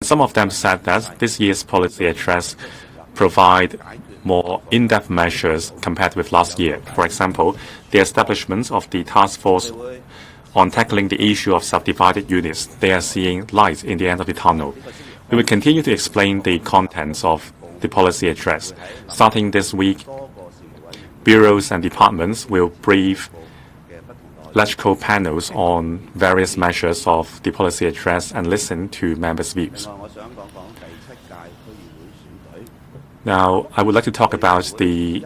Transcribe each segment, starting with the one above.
Some of them said that this year's policy address provide more in-depth measures compared with last year. For example, the establishment of the task force on tackling the issue of subdivided units. They are seeing light in the end of the tunnel. We will continue to explain the contents of the policy address. Starting this week, bureaus and departments will brief ExCo panels on various measures of the policy address and listen to members' views. Now, I would like to talk about the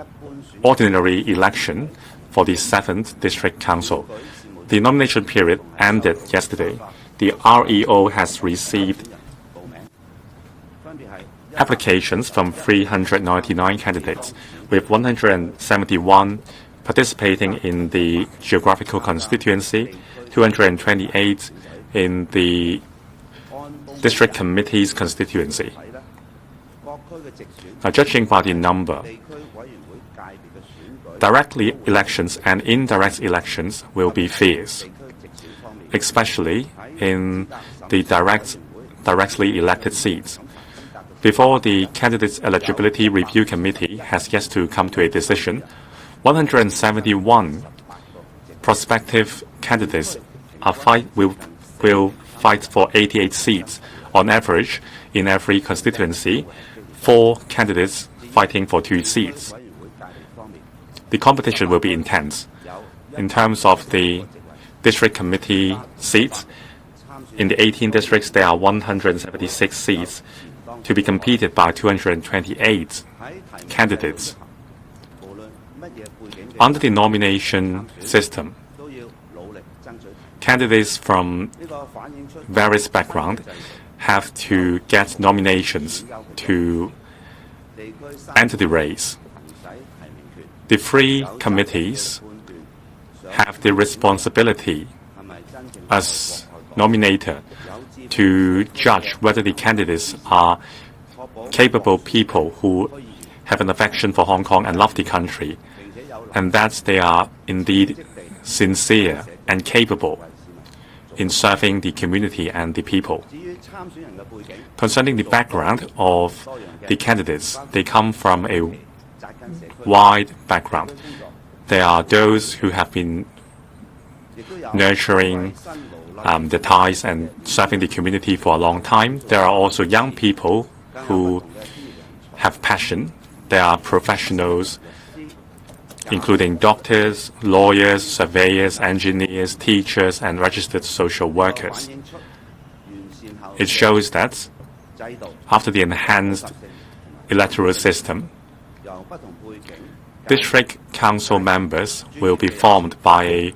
ordinary election for the 7th District Council. The nomination period ended yesterday. The REO has received applications from 399 candidates, with 171 participating in the geographical constituency, 228 in the district committee's constituency. Now, judging by the number, directly elections and indirect elections will be fierce, especially in the directly elected seats. Before the candidates' eligibility review committee has yet to come to a decision, 171 prospective candidates will fight for 88 seats. On average, in every constituency, 4 candidates fighting for 2 seats. The competition will be intense. In terms of the district committee seats, in the 18 districts, there are 176 seats to be competed by 228 candidates. Under the nomination system, candidates from various backgrounds have to get nominations to enter the race. The 3 committees have the responsibility as nominator to judge whether the candidates are capable people who have an affection for Hong Kong and love the country, and that they are indeed sincere and capable in serving the community and the people. Concerning the background of the candidates, they come from a wide background. There are those who have been nurturing the ties and serving the community for a long time. There are also young people who have passion. There are professionals, including doctors, lawyers, surveyors, engineers, teachers, and registered social workers. It shows that after the enhanced electoral system, district council members will be formed by a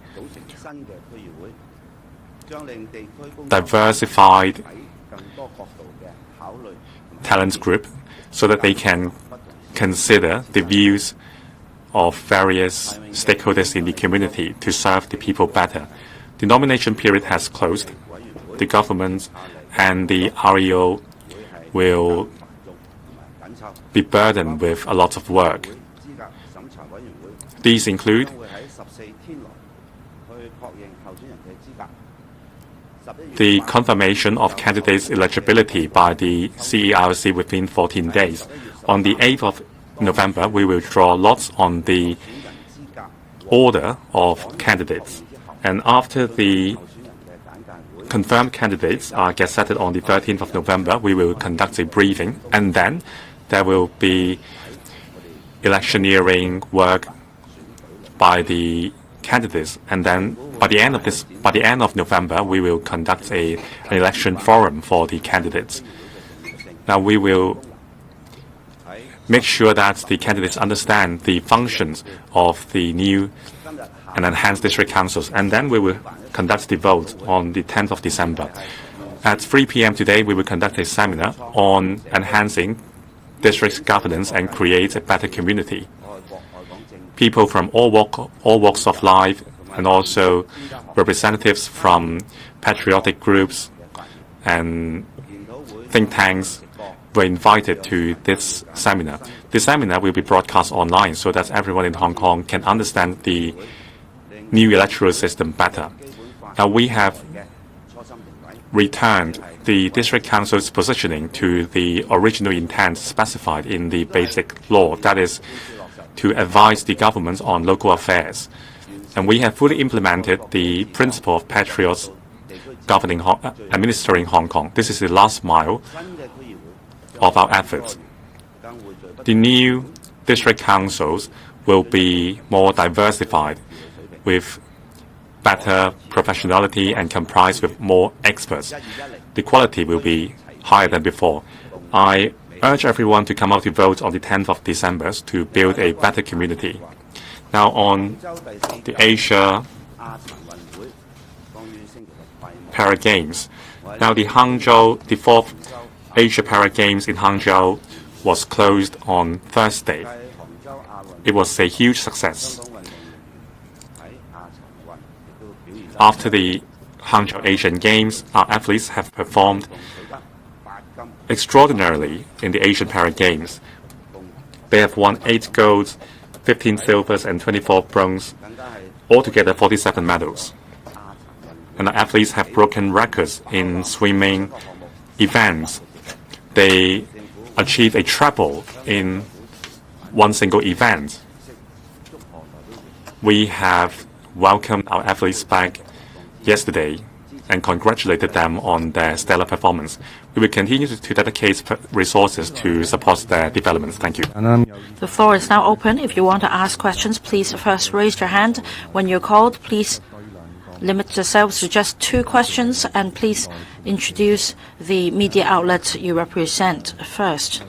diversified talent group so that they can consider the views of various stakeholders in the community to serve the people better. The nomination period has closed. The government and the REO will be burdened with a lot of work. These include the confirmation of candidates' eligibility by the CERC within 14 days. On the 8th of November, we will draw lots on the order of candidates. And after the confirmed candidates are gazetted on the 13th of November, we will conduct a briefing, and then there will be electioneering work by the candidates, and then by the end of November, we will conduct an election forum for the candidates. Now, we will make sure that the candidates understand the functions of the new and enhanced district councils, and then we will conduct the vote on the 10th of December. At 3 p.m. today, we will conduct a seminar on enhancing district governance and create a better community. People from all walks of life, and also representatives from patriotic groups and think tanks were invited to this seminar. The seminar will be broadcast online so that everyone in Hong Kong can understand the new electoral system better. Now, we have returned the District Council's positioning to the original intent specified in the Basic Law, that is, to advise the government on local affairs. And we have fully implemented the principle of patriots administering Hong Kong. This is the last mile of our efforts. The new district councils will be more diversified with better professionality and comprise with more experts. The quality will be higher than before. I urge everyone to come out to vote on the 10th of December to build a better community. Now on the Asia Para Games. Now the fourth Asia Para Games in Hangzhou was closed on Thursday. It was a huge success. After the Hangzhou Asian Games, our athletes have performed extraordinarily in the Asian Para Games. They have won 8 golds, 15 silvers, and 24 bronze, altogether 47 medals. And our athletes have broken records in swimming events. They achieved a treble in one single event. We have welcomed our athletes back yesterday and congratulated them on their stellar performance. We will continue to dedicate resources to support their developments. Thank you. The floor is now open. If you want to ask questions, please first raise your hand. When you're called, please limit yourselves to just 2 questions, and please introduce the media outlets you represent first.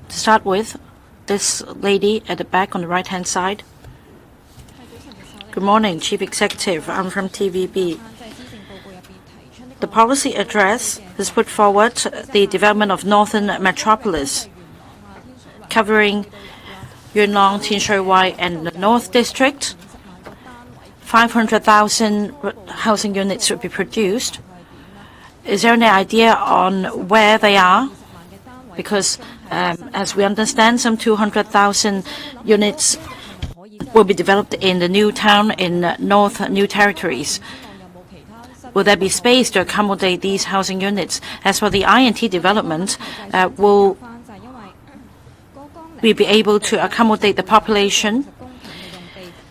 To start with, this lady at the back on the right-hand side. Good morning, Chief Executive. I'm from TVB. The policy address has put forward the development of Northern Metropolis, covering Yuen Long, Tin Shui Wai, and the North District. 500,000 housing units would be produced. Is there any idea on where they are? Because, as we understand, some 200,000 units will be developed in the new town in North New Territories. Will there be space to accommodate these housing units? As for the INT development, will we be able to accommodate the population?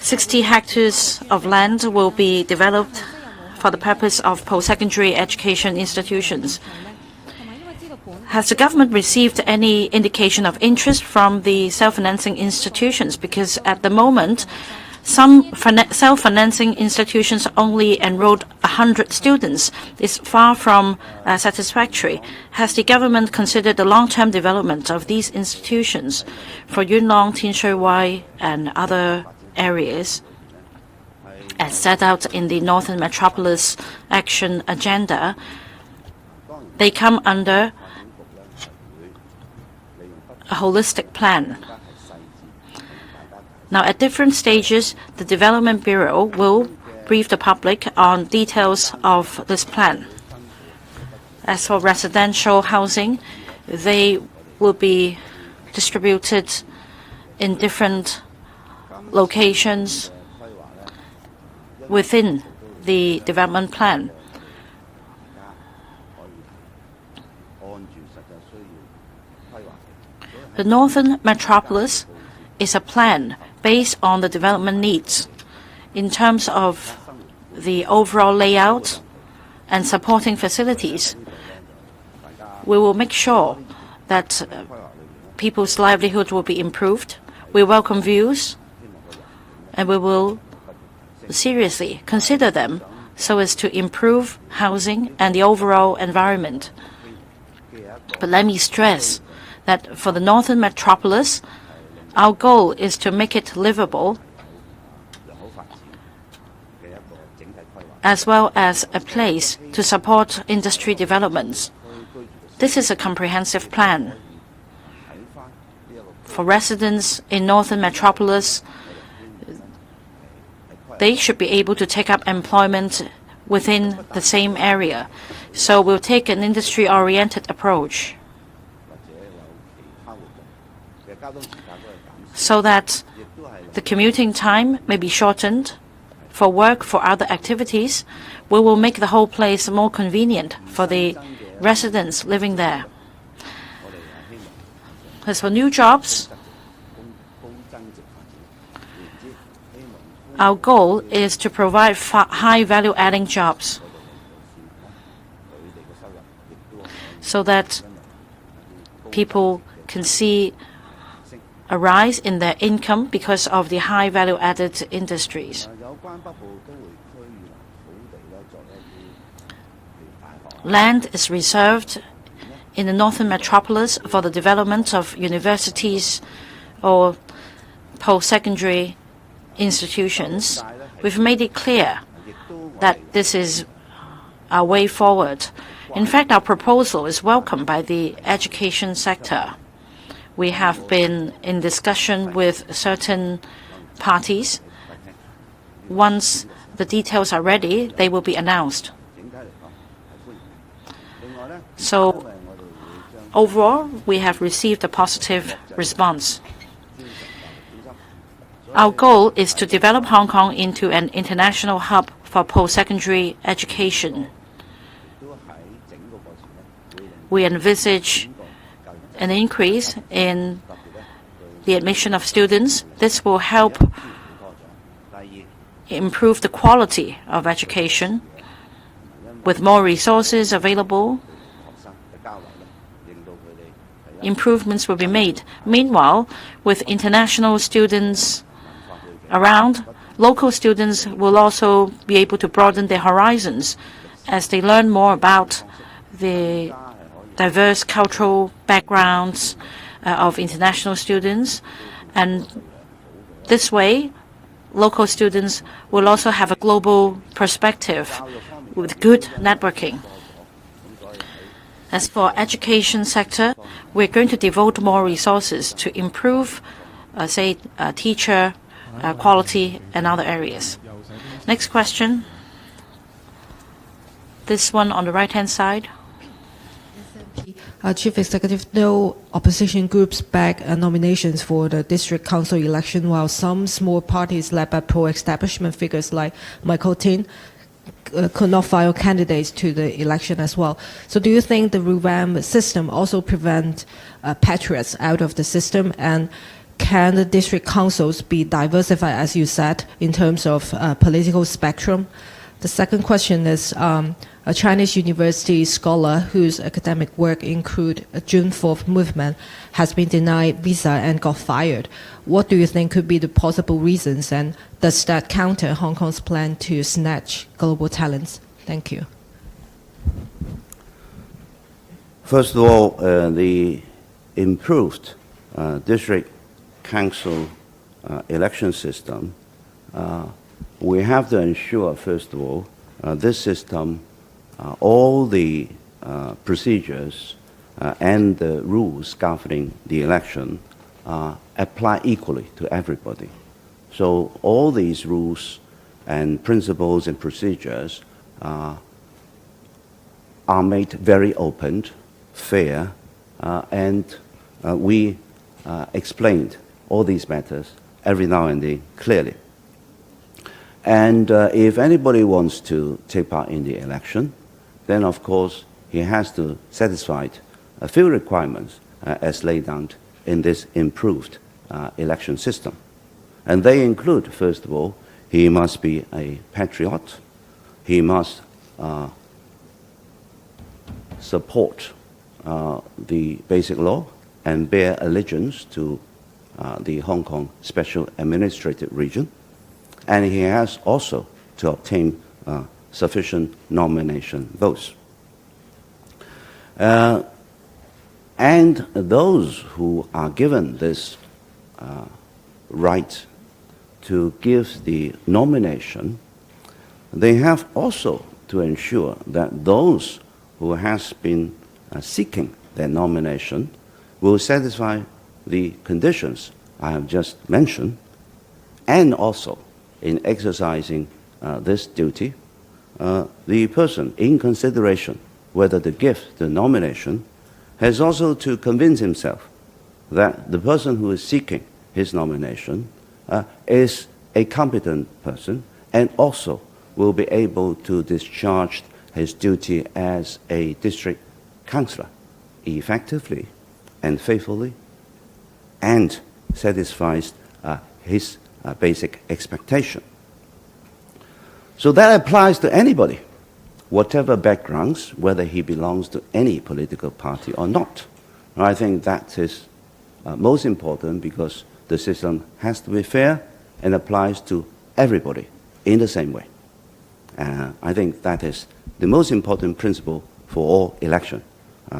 60 hectares of land will be developed for the purpose of post-secondary education institutions. Has the government received any indication of interest from the self-financing institutions? Because at the moment, some self-financing institutions only enrolled 100 students. It's far from satisfactory. Has the government considered the long-term development of these institutions for Yuen Long, Tin Shui Wai, and other areas as set out in the Northern Metropolis Action Agenda? They come under a holistic plan. Now, at different stages, the Development Bureau will brief the public on details of this plan. As for residential housing, they will be distributed in different locations within the development plan. The Northern Metropolis is a plan based on the development needs in terms of the overall layout and supporting facilities. We will make sure that people's livelihood will be improved. We welcome views, and we will seriously consider them so as to improve housing and the overall environment. But let me stress that for the Northern Metropolis, our goal is to make it livable as well as a place to support industry developments. This is a comprehensive plan. For residents in Northern Metropolis, they should be able to take up employment within the same area. So we'll take an industry-oriented approach so that the commuting time may be shortened for work, for other activities. We will make the whole place more convenient for the residents living there. As for new jobs, our goal is to provide high value-adding jobs so that people can see a rise in their income because of the high value-added industries. Land is reserved in the northern metropolis for the development of universities or post-secondary institutions. We've made it clear that this is our way forward. In fact, our proposal is welcomed by the education sector. We have been in discussion with certain parties. Once the details are ready, they will be announced. So overall, we have received a positive response. Our goal is to develop Hong Kong into an international hub for post-secondary education. We envisage an increase in the admission of students. This will help improve the quality of education. With more resources available, improvements will be made. Meanwhile, with international students around, local students will also be able to broaden their horizons as they learn more about the diverse cultural backgrounds of international students. And this way, local students will also have a global perspective with good networking. As for education sector, we're going to devote more resources to improve, teacher quality and other areas. Next question. This one on the right-hand side. Chief Executive, no opposition groups back nominations for the district council election, while some small parties led by pro-establishment figures like Michael Tin could not file candidates to the election as well. So do you think the revamped system also prevent patriots out of the system? And can the district councils be diversified, as you said, in terms of political spectrum? The second question is, a Chinese university scholar whose academic work include a June 4th movement has been denied visa and got fired. What do you think could be the possible reasons, and does that counter Hong Kong's plan to snatch global talents? Thank you. First of all, the improved district council election system, we have to ensure, first of all, this system, all the procedures and the rules governing the election apply equally to everybody. So all these rules and principles and procedures are made very open, fair, and we explained all these matters every now and then clearly. And if anybody wants to take part in the election, then of course he has to satisfy a few requirements as laid down in this improved election system. And they include, first of all, he must be a patriot, he must support the basic law and bear allegiance to the Hong Kong Special Administrative Region, and he has also to obtain sufficient nomination votes. And those who are given this right to give the nomination, they have also to ensure that those who has been seeking their nomination will satisfy the conditions I have just mentioned, and also in exercising this duty, the person, in consideration whether to give the nomination, has also to convince himself that the person who is seeking his nomination is a competent person and also will be able to discharge his duty as a district councillor effectively and faithfully and satisfies his basic expectation. So that applies to anybody, whatever backgrounds, whether he belongs to any political party or not. I think that is most important because the system has to be fair and applies to everybody in the same way. I think that is the most important principle for all election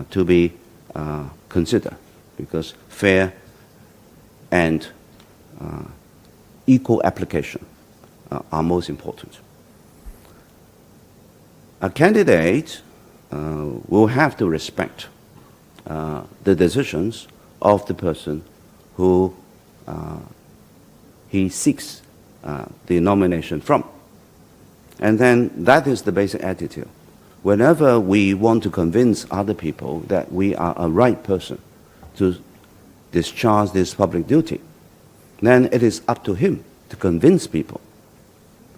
to be considered, because fair and equal application are most important. A candidate will have to respect the decisions of the person who he seeks the nomination from. And then that is the basic attitude. Whenever we want to convince other people that we are a right person to discharge this public duty, then it is up to him to convince people.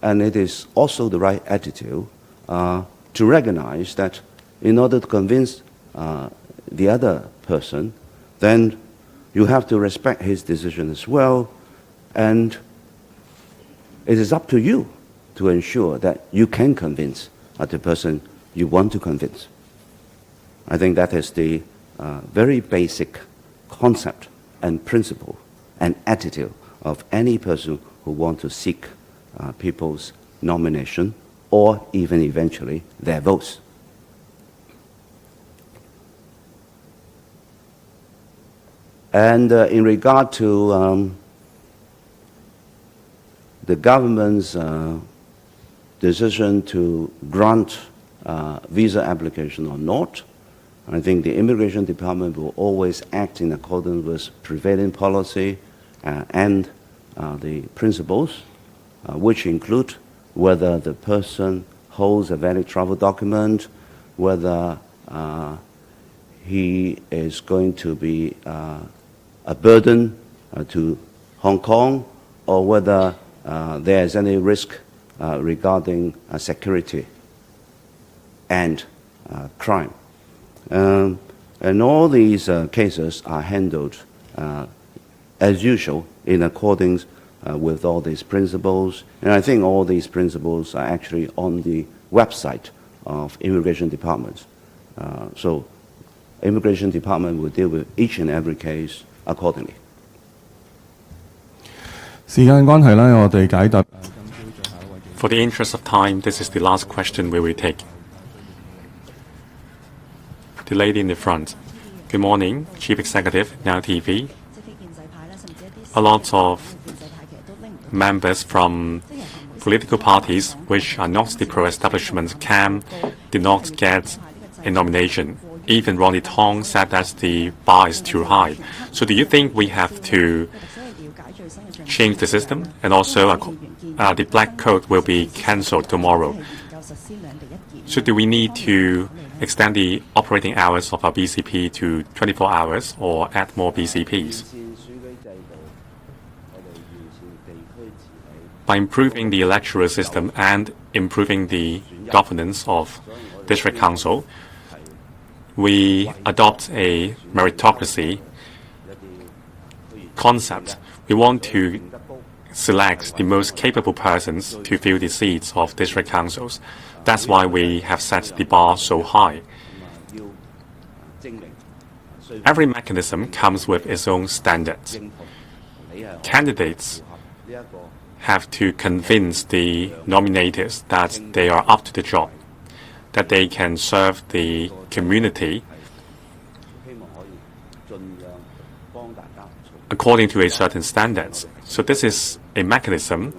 And it is also the right attitude to recognize that in order to convince the other person, then you have to respect his decision as well, and it is up to you to ensure that you can convince the person you want to convince. I think that is the very basic concept and principle and attitude of any person who wants to seek people's nomination or even eventually their votes. And in regard to the government's decision to grant visa application or not, I think the Immigration Department will always act in accordance with prevailing policy and the principles, which include whether the person holds a valid travel document, whether he is going to be a burden to Hong Kong, or whether there is any risk regarding security and crime. And all these cases are handled as usual in accordance with all these principles. And I think all these principles are actually on the website of Immigration Department. So Immigration Department will deal with each and every case accordingly. 時間關係呢，我哋解答。For the interest of time, this is the last question we will take. The lady in the front. Good morning, Chief Executive, Now TV. A lot of members from political parties which are not the pro-establishment camp did not get a nomination. Even Ronnie Tong said that the bar is too high. So do you think we have to change the system? And also the black code will be cancelled tomorrow. So do we need to extend the operating hours of our BCP to 24 hours or add more BCPs? By improving the electoral system and improving the governance of district council, we adopt a meritocracy concept. We want to select the most capable persons to fill the seats of district councils. That's why we have set the bar so high. Every mechanism comes with its own standards. Candidates have to convince the nominators that they are up to the job, that they can serve the community according to a certain standards. So this is a mechanism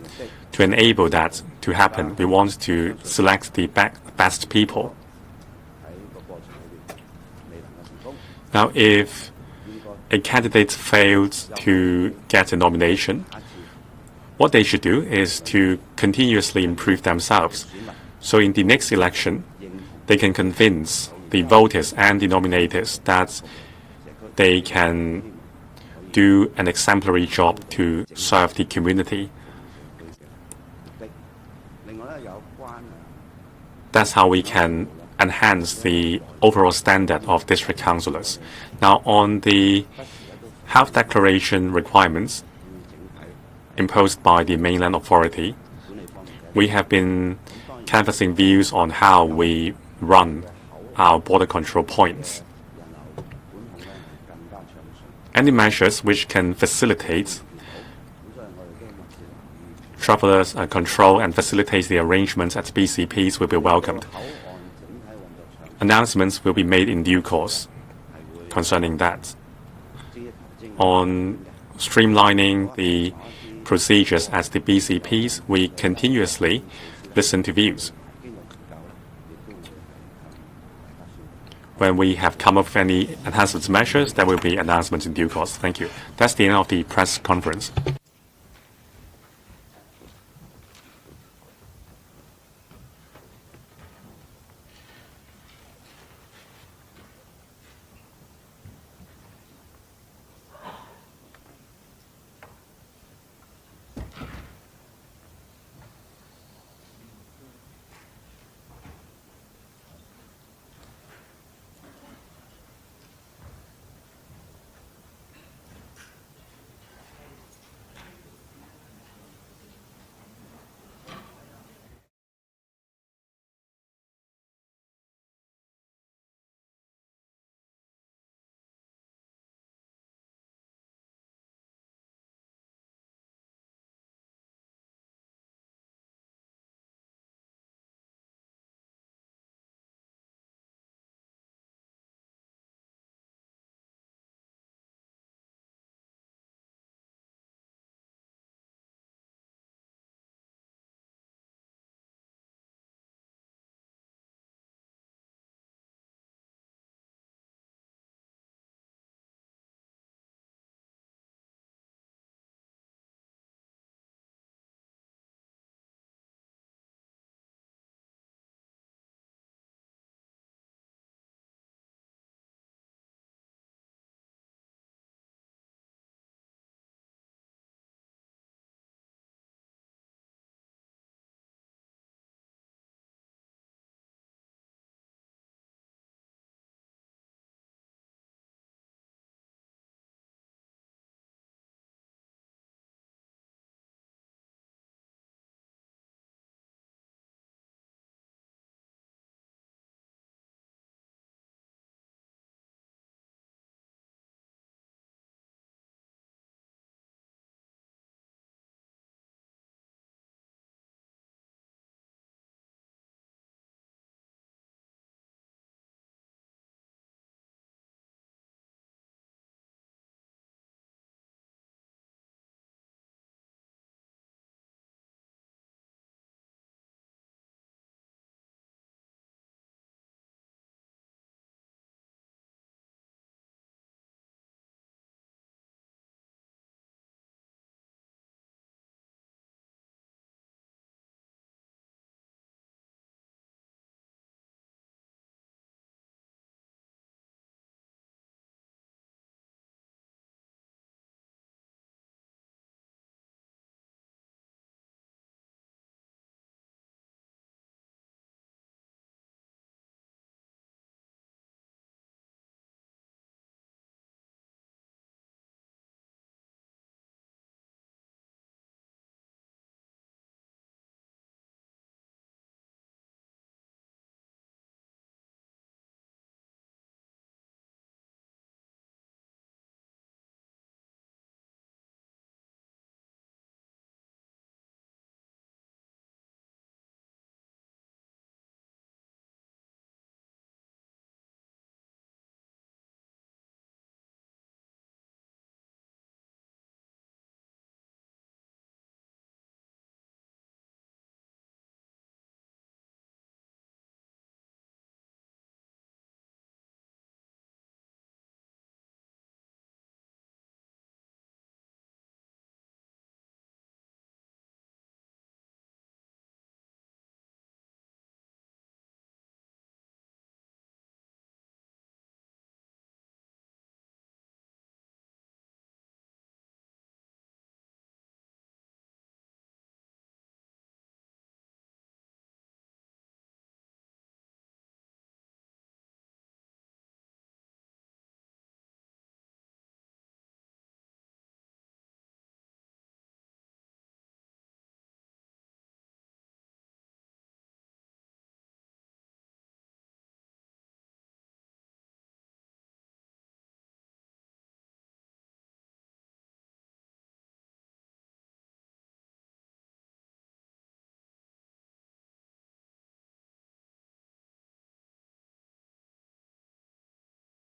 to enable that to happen. We want to select the best people. Now, if a candidate fails to get a nomination, what they should do is to continuously improve themselves. So in the next election, they can convince the voters and the nominators that they can do an exemplary job to serve the community. That's how we can enhance the overall standard of district councillors. Now, on the health declaration requirements imposed by the mainland authority, we have been canvassing views on how we run our border control points. Any measures which can facilitate travelers' control and facilitate the arrangements at BCPs will be welcomed. Announcements will be made in due course concerning that. On streamlining the procedures at the BCPs, we continuously listen to views. When we have come up with any enhancement measures, there will be announcements in due course. Thank you. That's the end of the press conference.